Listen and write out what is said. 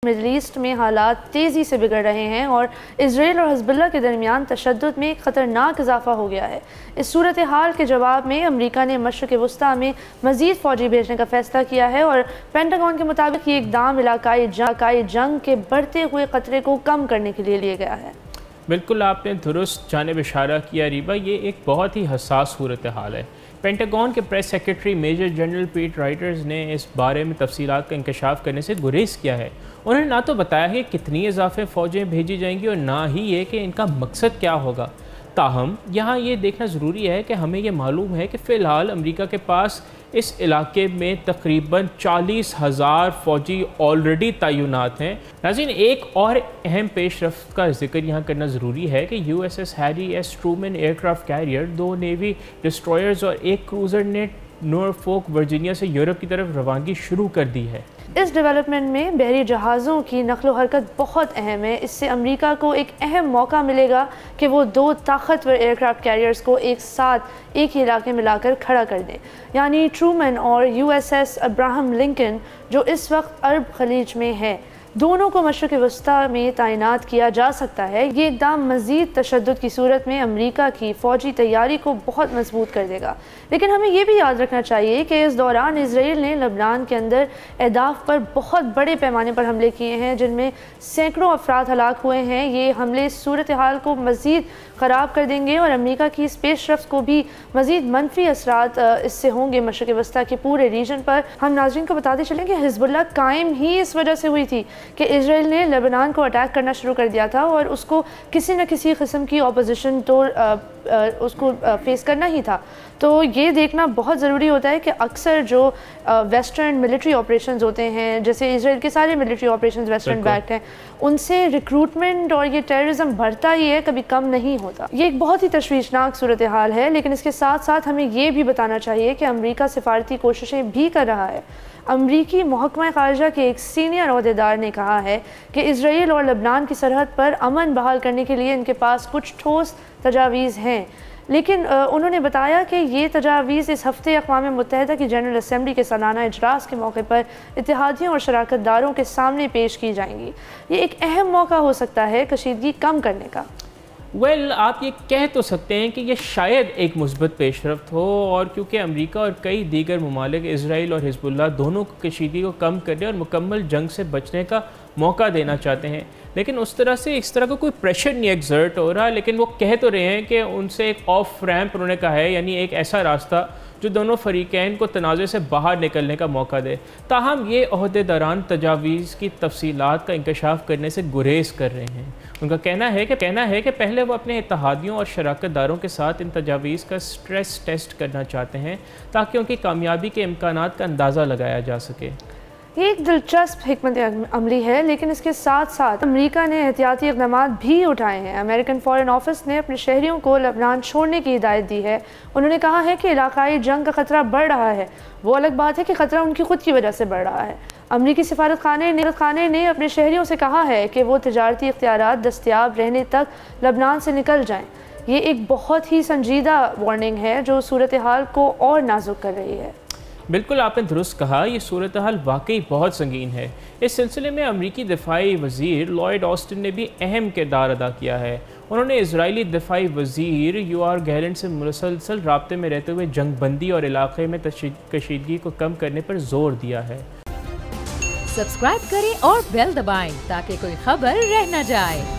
Middle east में हालात तेज़ी से बिगड़ रहे हैं और इसराइल और हिज़्बुल्लाह के दरमियान तशद्दुद में एक ख़तरनाक इजाफा हो गया है। इस सूरत हाल के जवाब में अमरीका ने मशरिक़ वस्ता में मज़ीद फ़ौजी भेजने का फ़ैसला किया है और पेंटागन के मुताबिक ये इक़दाम इलाकाई जंग के बढ़ते हुए ख़तरे को कम करने के लिए लिया गया है। बिल्कुल आपने दुरुस्त जानिब इशारा किया रीबा, ये एक बहुत ही हसास सूरत हाल है। पेंटागन के प्रेस सेक्रेटरी मेजर जनरल पीट राइटर्स ने इस बारे में तफसीलात का इंकशाफ करने से गुरेज किया है। उन्होंने ना तो बताया है कि कितनी इजाफे फ़ौजें भेजी जाएंगी और ना ही ये कि इनका मकसद क्या होगा। ताहम यहाँ ये देखना ज़रूरी है कि हमें ये मालूम है कि फ़िलहाल अमेरिका के पास इस इलाके में तकरीबन 40,000 फ़ौजी ऑलरेडी तैनात हैं। नाज़रीन, एक और अहम पेशरफ्त का जिक्र यहाँ करना ज़रूरी है कि USS Harry S Trueman aircraft carrier, 2 navy destroyers और एक क्रूज़र ने नॉरफोक वर्जीनिया से यूरोप की तरफ रवानगी शुरू कर दी है। इस डेवलपमेंट में बहरी जहाज़ों की नकलो हरकत बहुत अहम है। इससे अमेरिका को एक अहम मौका मिलेगा कि वो 2 ताकतवर एयरक्राफ्ट कैरियर्स को एक साथ एक ही इलाके में लाकर खड़ा कर दें, यानी ट्रूमैन और USS अब्राहम लिंकन जो इस वक्त अरब खलीज में है। दोनों को मशरिक़ वस्ता में तैनात किया जा सकता है। ये इक़दाम मज़ीद तशद्दुद की सूरत में अमेरिका की फ़ौजी तैयारी को बहुत मजबूत कर देगा। लेकिन हमें ये भी याद रखना चाहिए कि इस दौरान इसराइल ने लबनान के अंदर अहदाफ पर बहुत बड़े पैमाने पर हमले किए हैं, जिनमें सैकड़ों अफराद हलाक हुए हैं। ये हमले सूरत हाल को मज़ीद ख़राब कर देंगे और अमेरिका की इस पेशरफ्त को भी मज़ीद मनफी असरात इससे होंगे मशरिक़ वस्ता के पूरे रीजन पर। हम नाज़रीन को बताते चलें कि हिज़्बुल्लाह कायम ही इस वजह से हुई थी कि इसराइल ने लेबनान को अटैक करना शुरू कर दिया था और उसको किसी न किसी किस्म की ऑपोजिशन तो उसको फेस करना ही था। तो ये देखना बहुत ज़रूरी होता है कि अक्सर जो वेस्टर्न मिलिट्री ऑपरेशंस होते हैं, जैसे इसराइल के सारे मिलिट्री ऑपरेशंस वेस्टर्न बैक्ड हैं, उनसे रिक्रूटमेंट और ये टेररिज्म बढ़ता ही है, कभी कम नहीं होता। ये एक बहुत ही तशवीशनाक सूरत हाल है। लेकिन इसके साथ साथ हमें ये भी बताना चाहिए कि अमेरिका सिफारती कोशिशें भी कर रहा है। अमरीकी महकमा ख़ारजा के एक सीनियर ओहदेदार ने कहा है कि इसराइल और लबनान की सरहद पर अमन बहाल करने के लिए इनके पास कुछ ठोस तजावीज़ हैं। लेकिन उन्होंने बताया कि ये तजावीज़ इस हफ्ते अक़वाम मुत्तहिदा की जनरल असम्बली के सालाना इजलास के मौके पर इत्तेहादियों और शराकतदारों के सामने पेश की जाएंगी। ये एक अहम मौका हो सकता है कशीदगी कम करने का। आप ये कह तो सकते हैं कि ये शायद एक मुस्बत पेशरफ्त हो, और क्योंकि अमेरिका और कई दीगर ममालिक इसराइल और हिज़्बुल्लाह दोनों को कशीदगी को कम करने और मुकम्मल जंग से बचने का मौका देना चाहते हैं। लेकिन उस तरह से इस तरह का कोई प्रेशर नहीं एग्जर्ट हो रहा। लेकिन वो कह तो रहे हैं कि उनसे एक ऑफ रैम्प उन्होंने कहा है, यानी एक ऐसा रास्ता जो दोनों फरीकैन को तनाज़े से बाहर निकलने का मौका दे। ताहम ये ओहदेदारान तजावीज़ की तफसीलात का इंकशाफ करने से गुरेज कर रहे हैं। उनका कहना है कि पहले वो अपने इत्तेहादियों और शराकतदारों के साथ इन तजावीज़ का स्ट्रेस टेस्ट करना चाहते हैं ताकि उनकी कामयाबी के इम्कानात का अंदाज़ा लगाया जा सके। ये एक दिलचस्प हिकमत अमली है, लेकिन इसके साथ साथ अमेरिका ने एहतियाती इक़दाम भी उठाए हैं। अमेरिकन फ़ॉरेन ऑफिस ने अपने शहरियों को लबनान छोड़ने की हिदायत दी है। उन्होंने कहा है कि इलाकाई जंग का ख़तरा बढ़ रहा है। वो अलग बात है कि ख़तरा उनकी खुद की वजह से बढ़ रहा है। अमरीकी सिफारत खाने ने अपने शहरियों से कहा है कि वो तिजारती इख्तियारात दस्तयाब रहने तक लबनान से निकल जाएँ। ये एक बहुत ही संजीदा वार्निंग है जो सूरत हाल को और नाजुक कर रही है। बिल्कुल आपने दुरुस्त कहा, ये सूरत हाल वाकई बहुत संगीन है। इस सिलसिले में अमरीकी दिफाई वज़ीर लॉयड ऑस्टिन ने भी अहम किरदार अदा किया है। उन्होंने इजरायली दिफाई वज़ीर यूआर गैलेंट से मुसलसल राब्ते में रहते हुए जंग बंदी और इलाके में कशीदगी को कम करने पर जोर दिया है। सब्सक्राइब करें और बेल दबाएं ताकि कोई खबर रह न जाए।